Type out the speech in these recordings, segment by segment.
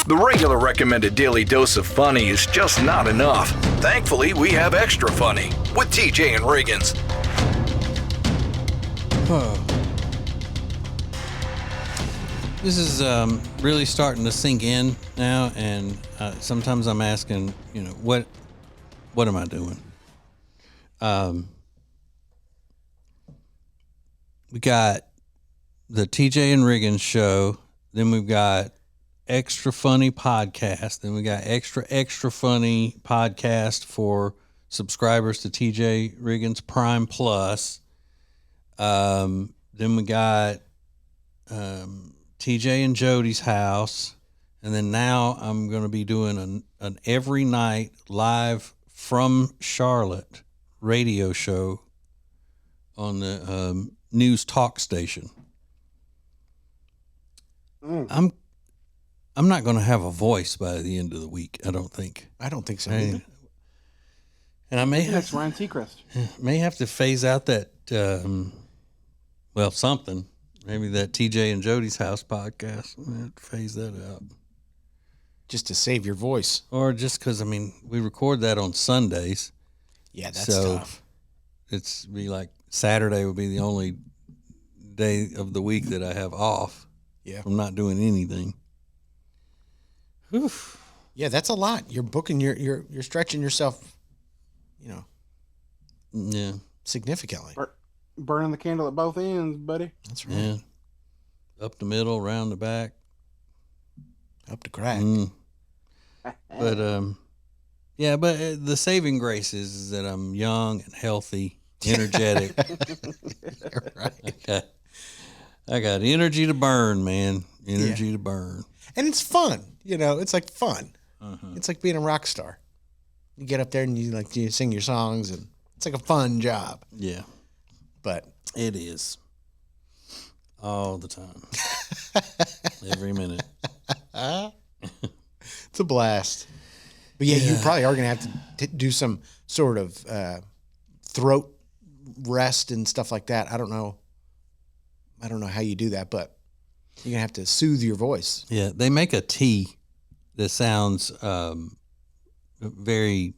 The regular recommended daily dose of funny is just not enough. Thankfully, we have extra funny with TJ and Riggins. This is really starting to sink in now, and sometimes I'm asking, what am I doing? We got the TJ and Riggins show, then we've got extra funny podcast, then we got extra funny podcast for subscribers to TJ Riggins Prime Plus. Then we got TJ and Jody's house, and then now I'm going to be doing an every night live from Charlotte radio show on the news talk station. I'm not going to have a voice by the end of the week, I don't think. I don't think so either. And I may That's Ryan Seacrest. May have to phase out that something. Maybe that TJ and Jody's house podcast. I have to phase that out. Just to save your voice. Or just because, we record that on Sundays. Yeah, that's tough. It's be like Saturday would be the only day of the week that I have off. Yeah. From not doing anything. Whew. Yeah, that's a lot. You're booking, you're stretching yourself, Yeah. significantly. Burning the candle at both ends, buddy. That's right. Yeah. Up the middle, around the back. Up to crack. But the saving grace is that I'm young and healthy, energetic. Right. I got energy to burn, man. Energy to burn. And it's fun. It's like fun. It's like being a rock star. You get up there and you sing your songs, and it's like a fun job. Yeah. But it is. All the time. Every minute. It's a blast. But you probably are going to have to do some sort of throat rest and stuff like that. I don't know how you do that, but you're going to have to soothe your voice. Yeah, they make a tea that sounds very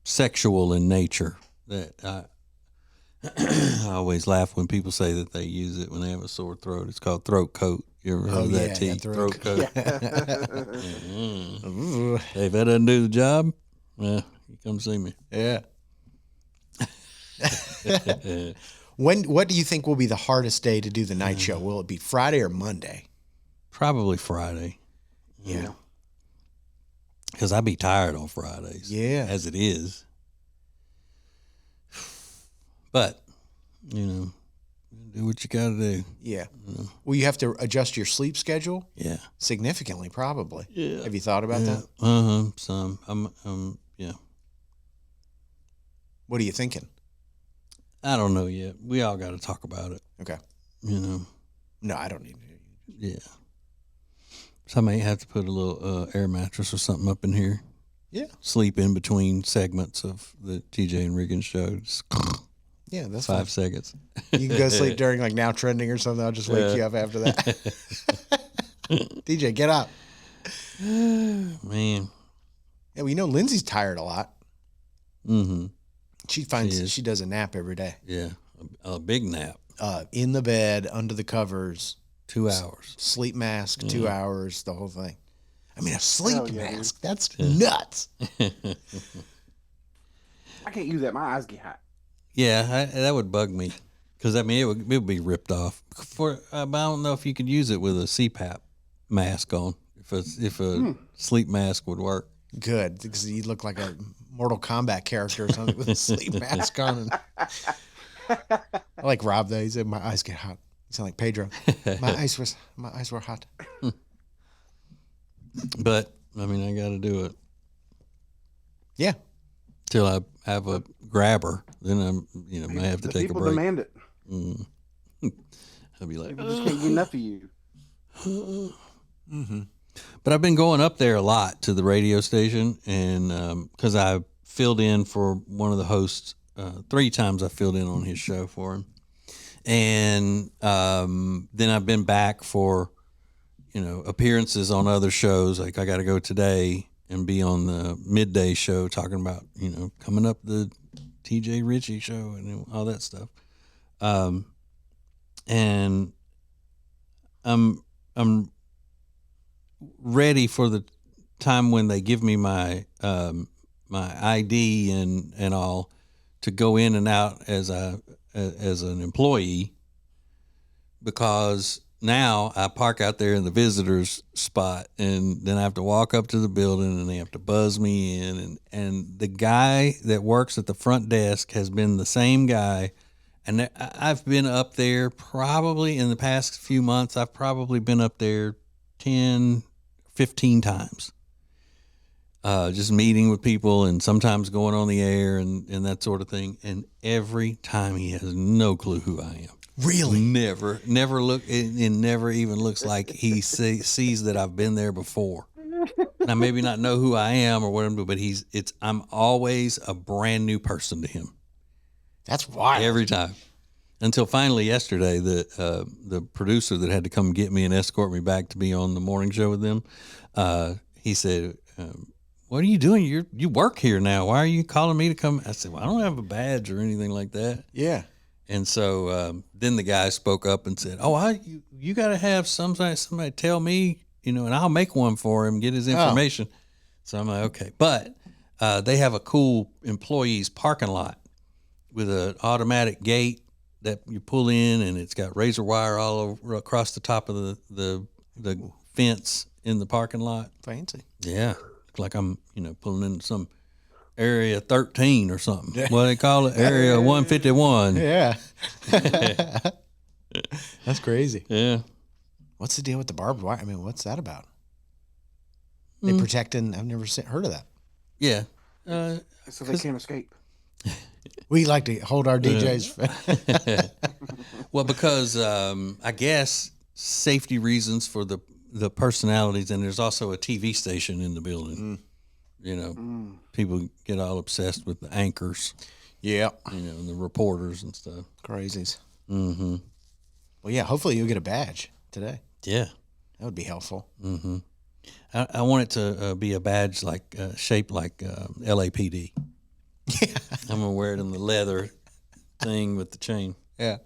sexual in nature. That I always laugh when people say that they use it when they have a sore throat. It's called throat coat. You ever heard of that tea? Throat coat. Hey, if that doesn't do the job, you come see me. Yeah. What do you think will be the hardest day to do the night show? Will it be Friday or Monday? Probably Friday. Yeah. Because I'd be tired on Fridays. Yeah. As it is. But, do what you got to do. Yeah. Will you have to adjust your sleep schedule? Yeah. Significantly, probably. Yeah. Have you thought about that? Some. Yeah. What are you thinking? I don't know yet. We all got to talk about it. Okay. No, I don't need to. Yeah. So I may have to put a little air mattress or something up in here. Yeah. Sleep in between segments of the TJ and Riggins show. Just yeah, that's 5 fine. seconds. You can go sleep during Now Trending or something. I'll just wake you up after that. DJ, get up. Man. Yeah, Lindsay's tired a lot. Mm-hmm. She does a nap every day. Yeah, a big nap. In the bed, under the covers. 2 hours. Sleep mask, 2 hours, the whole thing. A sleep mask. Dude. That's nuts. I can't use that. My eyes get hot. Yeah, that would bug me. Because, it would be ripped off. But I don't know if you could use it with a CPAP mask on. If a sleep mask would work. Good, because you look like a Mortal Kombat character or something with a sleep mask on. I like Rob, though. He said, my eyes get hot. You sound like Pedro. My eyes were hot. But, I got to do it. Yeah. Till I have a grabber. Then I'm, may have to take a break. People demand it. I'll be like, people just can't get enough of you. Mm-hmm. But I've been going up there a lot to the radio station, and because I filled in for one of the hosts 3 times. I filled in on his show for him, and then I've been back for appearances on other shows. Like I got to go today and be on the midday show talking about, coming up the TJ Ritchie show and all that stuff. And I'm ready for the time when they give me my ID and all to go in and out as an employee, because now I park out there in the visitors spot and then I have to walk up to the building and they have to buzz me in, and the guy that works at the front desk has been the same guy. And I've been up there probably in the past few months. I've probably been up there 10, 15 times. Just meeting with people and sometimes going on the air and that sort of thing. And every time he has no clue who I am. Really? Never look. It never even looks like he sees that I've been there before. Now, maybe not know who I am or what I'm doing, but I'm always a brand new person to him. That's wild. Every time. Until finally yesterday, the producer that had to come get me and escort me back to be on the morning show with them, he said, what are you doing? You work here now. Why are you calling me to come? I said, well, I don't have a badge or anything like that. Yeah. And so then the guy spoke up and said, oh, you got to have somebody tell me, and I'll make one for him, get his information. Oh. So I'm like, okay. But they have a cool employees parking lot with an automatic gate that you pull in, and it's got razor wire all over across the top of the fence in the parking lot. Fancy. Yeah. Looks like I'm, pulling in some Area 13 or something. Yeah. What do they call it? Area 151. Yeah. That's crazy. Yeah. What's the deal with the barbed wire? I mean, what's that about? They protecting, I've never heard of that. Yeah. So they can't escape. We like to hold our DJs. Well, because I guess safety reasons for the personalities, and there's also a TV station in the building. People get all obsessed with the anchors. Yeah. And the reporters and stuff. Crazies. Mm-hmm. Well, yeah, hopefully you'll get a badge today. Yeah. That would be helpful. Mm-hmm. I want it to be a badge shaped like LAPD. Yeah. I'm going to wear it in the leather thing with the chain. Yeah.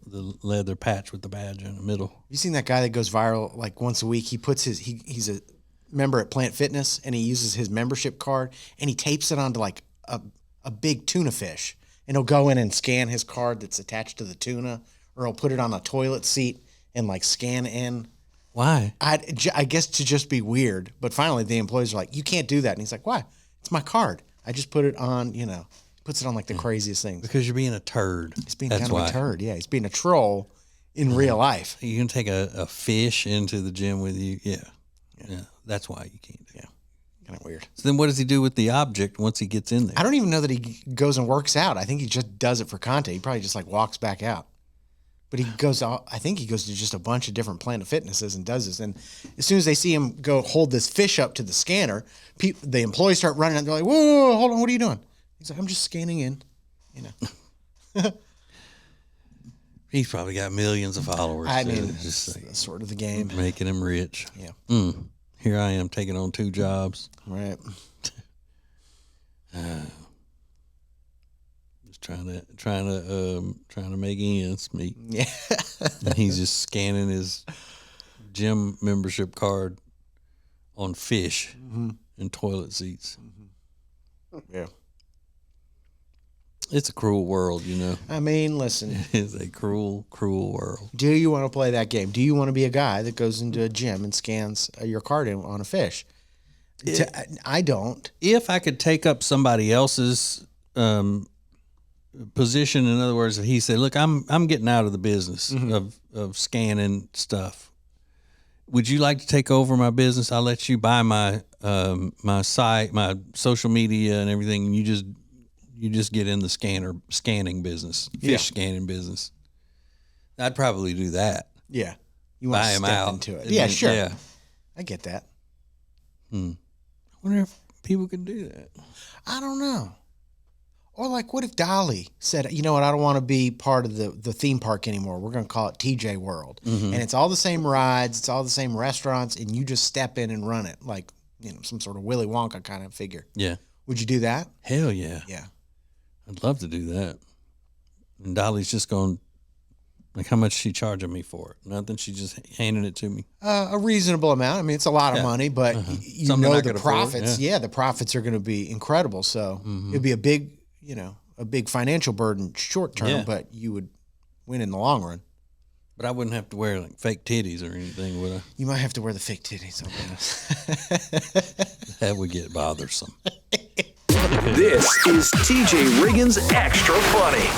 The leather patch with the badge in the middle. You seen that guy that goes viral like once a week? He puts he's a member at Plant Fitness, and he uses his membership card and he tapes it onto like a big tuna fish, and he'll go in and scan his card that's attached to the tuna, or he'll put it on a toilet seat and like scan in. Why? I guess to just be weird. But finally the employees are like, you can't do that. And he's like, why? It's my card. I just put it on, puts it on like the craziest things. Because you're being a turd. He's being kind of a turd. Yeah. He's being a troll in real life. You can take a fish into the gym with you. Yeah. That's why you can't do it. Yeah. Kind of weird. So then what does he do with the object once he gets in there? I don't even know that he goes and works out. I think he just does it for content. He probably just like walks back out. But I think he goes to just a bunch of different Planet Fitnesses and does this. And as soon as they see him go hold this fish up to the scanner, the employees start running out. They're like, whoa, hold on, what are you doing? He's like, I'm just scanning in, He's probably got millions of followers. I mean, that's sort of the game. Making him rich. Yeah. Here I am taking on 2 jobs. Right. Just trying to make ends meet. Yeah. And he's just scanning his gym membership card on fish and toilet seats. Mm-hmm. Yeah. It's a cruel world, I mean, listen. It's a cruel, cruel world. Do you want to play that game? Do you want to be a guy that goes into a gym and scans your card in on a fish? I don't. If I could take up somebody else's position, in other words, that he said, look, I'm getting out of the business of scanning stuff. Would you like to take over my business? I'll let you buy my my site, my social media and everything, and you just get in the scanning business, fish scanning business. I'd probably do that. Yeah. You want buy to him step out into it. Yeah, sure. Yeah. I get that. I wonder if people can do that. I don't know. Or like, what if Dolly said, you know what, I don't want to be part of the theme park anymore. We're going to call it TJ World. And it's all the same rides. It's all the same restaurants. And you just step in and run it like, some sort of Willy Wonka kind of figure. Yeah. Would you do that? Hell yeah. Yeah. I'd love to do that. And Dolly's just going, like, how much is she charging me for it? Nothing. She just handing it to me. A reasonable amount. I mean, it's a lot of money, but you Something know I the could afford, profits. Yeah, the profits are going to be incredible. So it'd be a big, a big financial burden short term, but you would win in the long run. But I wouldn't have to wear like fake titties or anything, would I? You might have to wear the fake titties. That would get bothersome. This is TJ Riggins Extra Funny.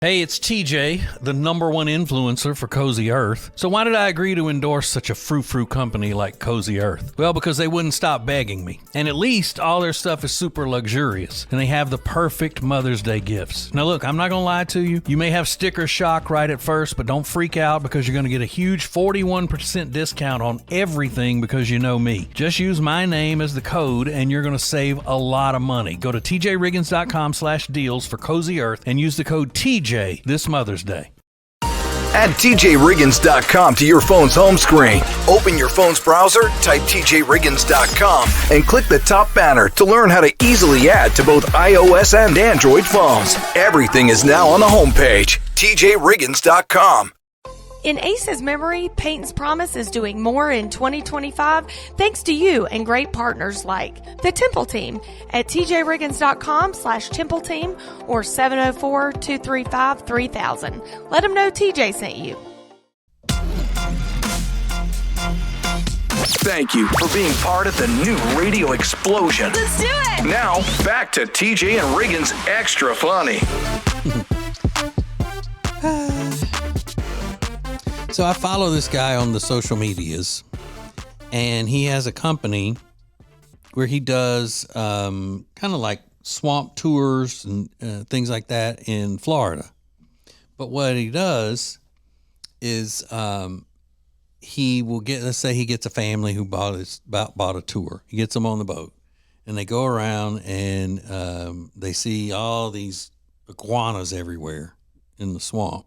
Hey, it's TJ, the #1 influencer for Cozy Earth. So why did I agree to endorse such a frou-frou company like Cozy Earth? Well, because they wouldn't stop begging me. And at least all their stuff is super luxurious. And they have the perfect Mother's Day gifts. Now look, I'm not going to lie to you. You may have sticker shock right at first, but don't freak out because you're going to get a huge 41% discount on everything because you know me. Just use my name as the code and you're going to save a lot of money. Go to tjriggins.com/deals for Cozy Earth and use the code TJ this Mother's Day. Add tjriggins.com to your phone's home screen. Open your phone's browser, type tjriggins.com, and click the top banner to learn how to easily add to both iOS and Android phones. Everything is now on the homepage, tjriggins.com. In Ace's memory, Peyton's Promise is doing more in 2025 thanks to you and great partners like the Temple Team at tjriggins.com/Temple Team or 704-235-3000. Let them know TJ sent you. Thank you for being part of the new radio explosion. Let's do it! Now, back to TJ and Riggins Extra Funny. So I follow this guy on the social medias, and he has a company where he does kind of like swamp tours and things like that in Florida. But what he does is he will get, let's say he gets a family who bought a tour. He gets them on the boat, and they go around and they see all these iguanas everywhere in the swamp.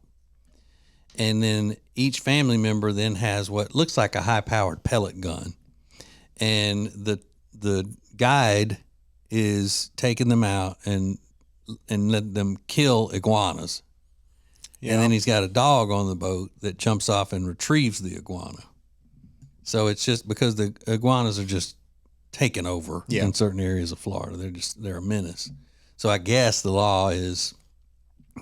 And then each family member then has what looks like a high-powered pellet gun. And the guide is taking them out and let them kill iguanas. Yeah. And then he's got a dog on the boat that jumps off and retrieves the iguana. So it's just because the iguanas are just taking over in certain areas of Florida. They're a menace. So I guess the law is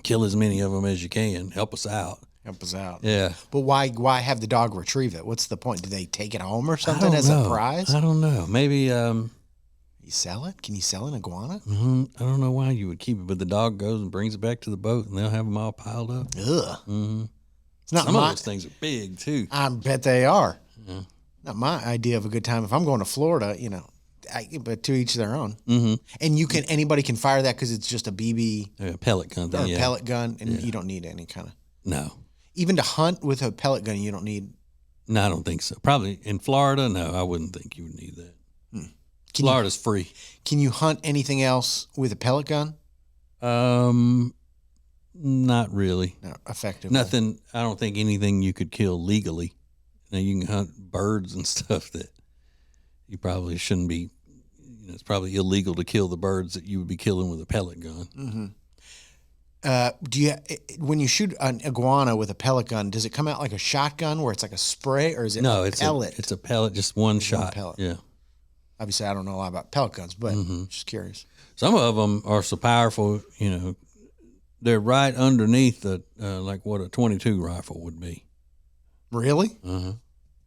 kill as many of them as you can. Help us out. Help us out. Yeah. But why have the dog retrieve it? What's the point? Do they take it home or something as a prize? I don't know. Maybe you sell it? Can you sell an iguana? I don't know why you would keep it, but the dog goes and brings it back to the boat, and they'll have them all piled up. Ugh. Mm-hmm. It's not Some of those things are big too. I bet they are. Yeah. Not my idea of a good time. If I'm going to Florida, but to each their own. Mm-hmm. And anybody can fire that because it's just a BB pellet gun or a pellet gun, and you don't need any kind of no. Even to hunt with a pellet gun, you don't need. No, I don't think so. Probably in Florida, no, I wouldn't think you would need that. Florida's free. Can you hunt anything else with a pellet gun? Not really. No, effectively. Nothing. I don't think anything you could kill legally. Now you can hunt birds and stuff that you probably shouldn't be. It's probably illegal to kill the birds that you would be killing with a pellet gun. Mm-hmm. When you shoot an iguana with a pellet gun, does it come out like a shotgun where it's like a spray, or is it a pellet? It's a pellet, just one shot. One pellet. Yeah. Obviously, I don't know a lot about pellet guns, but just curious. Some of them are so powerful, they're right underneath like what a .22 rifle would be. Really? Uh-huh.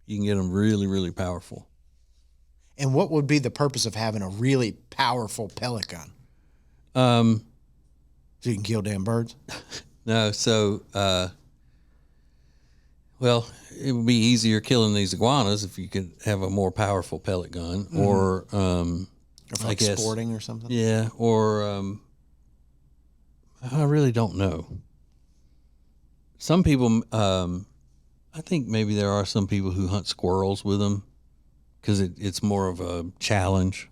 You can get them really, really powerful. And what would be the purpose of having a really powerful pellet gun? So you can kill damn birds? No, so, well, it would be easier killing these iguanas if you could have a more powerful pellet gun, or for like sporting or something? Yeah, or I really don't know. Some people, I think maybe there are some people who hunt squirrels with them because it's more of a challenge.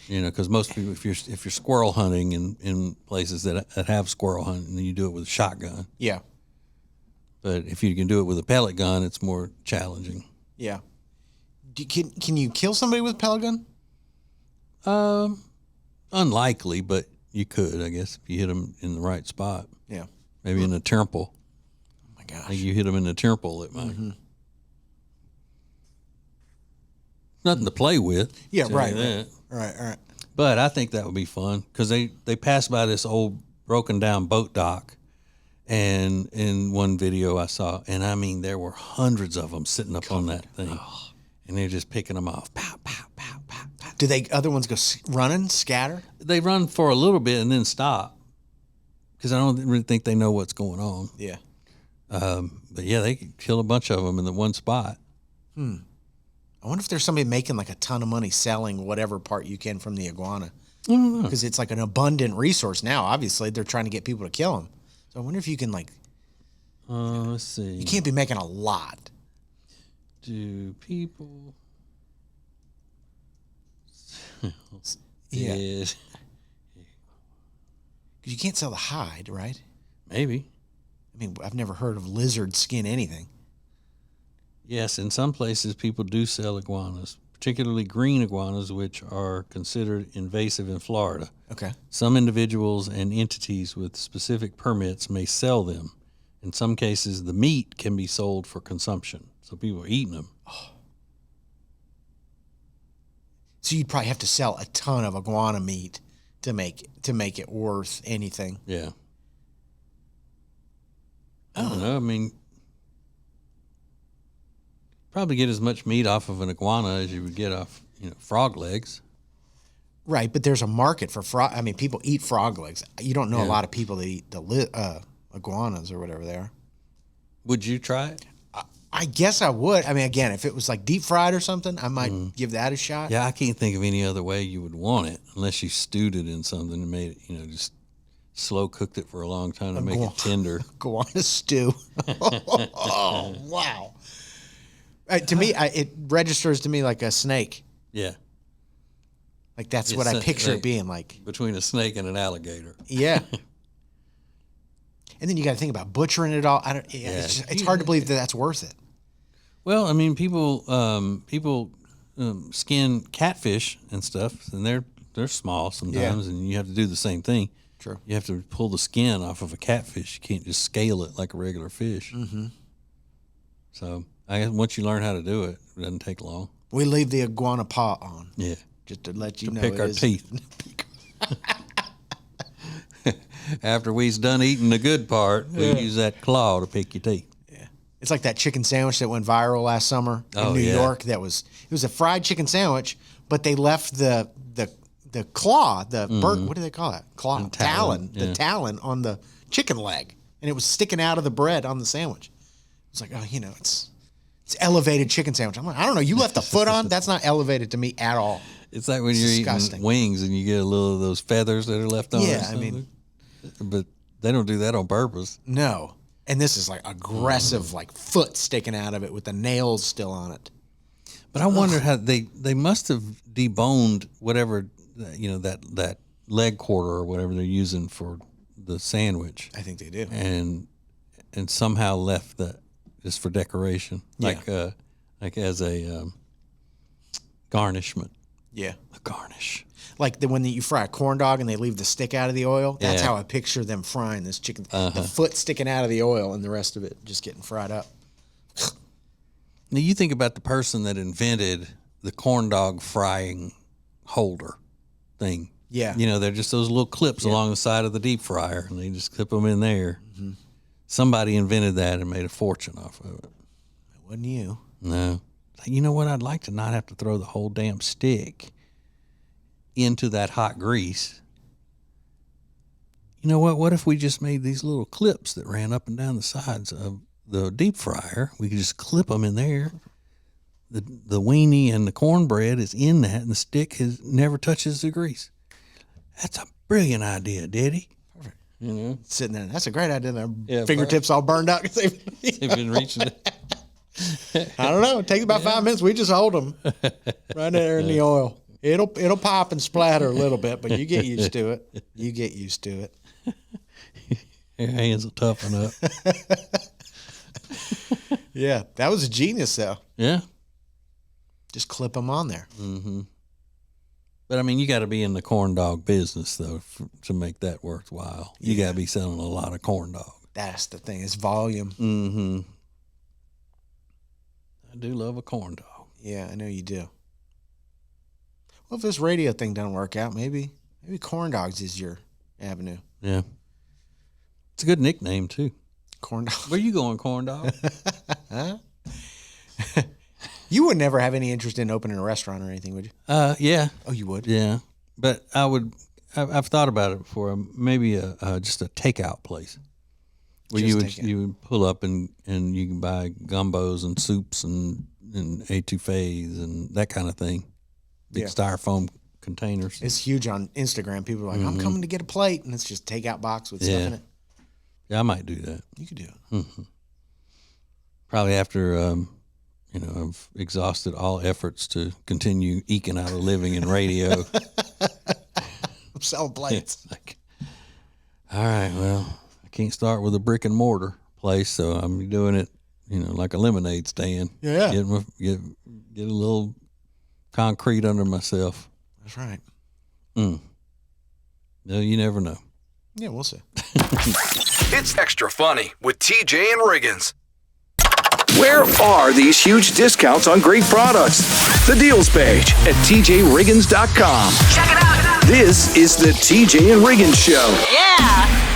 You know, because most people, if you're squirrel hunting in places that have squirrel hunting, you do it with a shotgun. Yeah. But if you can do it with a pellet gun, it's more challenging. Yeah. Can you kill somebody with a pellet gun? Unlikely, but you could, I guess, if you hit them in the right spot. Yeah. Maybe in the temple. Oh my gosh. Like you hit them in the temple, it might. Nothing to play with. Yeah, tell right. you that. Right. But I think that would be fun because they passed by this old broken down boat dock, and in one video I saw, and I mean there were hundreds of them sitting up on that thing, and they're just picking them off. Pow, pow, pow, pow, pow. Do they other ones go running, scatter? They run for a little bit and then stop because I don't really think they know what's going on. Yeah. But yeah, they could kill a bunch of them in the one spot. I wonder if there's somebody making like a ton of money selling whatever part you can from the iguana. I don't know. Because it's like an abundant resource now. Obviously, they're trying to get people to kill them. So I wonder if you can like. Let's see. You can't be making a lot. Do people? Yeah. Yeah. 'Cause you can't sell the hide, right? Maybe. I mean, I've never heard of lizard skin anything. Yes, in some places people do sell iguanas, particularly green iguanas, which are considered invasive in Florida. Okay. Some individuals and entities with specific permits may sell them. In some cases, the meat can be sold for consumption, so people are eating them. So you'd probably have to sell a ton of iguana meat to make it worth anything. Yeah. I don't know. I mean, probably get as much meat off of an iguana as you would get off, frog legs. Right, but there's a market for frog. I mean, people eat frog legs. You don't know a lot of people that eat the iguanas or whatever they are. Would you try it? I guess I would. I mean, again, if it was like deep fried or something, I might give that a shot. Yeah, I can't think of any other way you would want it unless you stewed it in something and made it, just slow cooked it for a long time to make it tender. Iguana stew. Oh, wow. To me, it registers to me like a snake. Yeah. Like that's what I picture it being like. Between a snake and an alligator. Yeah. And then you got to think about butchering it all. It's hard to believe that that's worth it. Well, I mean, people skin catfish and stuff, and they're small sometimes, and you have to do the same thing. True. You have to pull the skin off of a catfish. You can't just scale it like a regular fish. Mm-hmm. So I guess once you learn how to do it, it doesn't take long. We leave the iguana paw on. Yeah. Just to let you know. Pick our teeth. After we's done eating the good part, we use that claw to pick your teeth. Yeah. It's like that chicken sandwich that went viral last summer in New York. It was a fried chicken sandwich, but they left the claw, the bird, what do they call it? Claw, talon, the talon on the chicken leg, and it was sticking out of the bread on the sandwich. It's like, it's elevated chicken sandwich. I'm like, I don't know. You left the foot on? That's not elevated to me at all. It's like when you're eating wings and you get a little of those feathers that are left on. Yeah, I mean, but they don't do that on purpose. No. And this is like aggressive, like foot sticking out of it with the nails still on it. But I wonder how they must have deboned whatever, that leg quarter or whatever they're using for the sandwich. I think they do. And somehow left that just for decoration, like as a garnishment. Yeah. A garnish. Like when you fry a corn dog and they leave the stick out of the oil. That's how I picture them frying this chicken. The foot sticking out of the oil and the rest of it just getting fried up. Now you think about the person that invented the corn dog frying holder thing. Yeah. They're just those little clips along the side of the deep fryer, and they just clip them in there. Mm-hmm. Somebody invented that and made a fortune off of it. It wasn't you. No. You know what? I'd like to not have to throw the whole damn stick into that hot grease. You know what? What if we just made these little clips that ran up and down the sides of the deep fryer? We could just clip them in there. The weenie and the cornbread is in that, and the stick never touches the grease. That's a brilliant idea, Daddy. Perfect. You know, Sitting there. That's a great idea. Their Yeah, fingertips all burned out. they've been reaching it. I don't know. It takes about 5 minutes. We just hold them right there in the oil. It'll pop and splatter a little bit, but you get used to it. You get used to it. Your hands will toughen up. Yeah, that was a genius, though. Yeah. Just clip them on there. Mm-hmm. But I mean, you got to be in the corn dog business though to make that worthwhile. You got to be selling a lot of corn dog. That's the thing. It's volume. Mm-hmm. I do love a corn dog. Yeah, I know you do. Well, if this radio thing doesn't work out, maybe corn dogs is your avenue. Yeah. It's a good nickname too. Corn dog. Where you going, corn dog? Huh? You would never have any interest in opening a restaurant or anything, would you? Yeah. Oh, you would? Yeah. But I've thought about it before. Maybe just a takeout place where you would pull up and you can buy gumbos and soups and etouffees and that kind of thing. Big styrofoam containers. It's huge on Instagram. People are like, I'm coming to get a plate, and it's just a takeout box with stuff in it. Yeah, I might do that. You could do it. Mm-hmm. Probably after I've exhausted all efforts to continue eking out a living in radio. I'm selling plates. All right, well, I can't start with a brick and mortar place, so I'm doing it, like a lemonade stand. Yeah. Get a little concrete under myself. That's right. No, you never know. Yeah, we'll see. It's Extra Funny with TJ and Riggins. Where are these huge discounts on great products? The deals page at TJRiggins.com. Check it out. This is the TJ and Riggins Show. Yeah.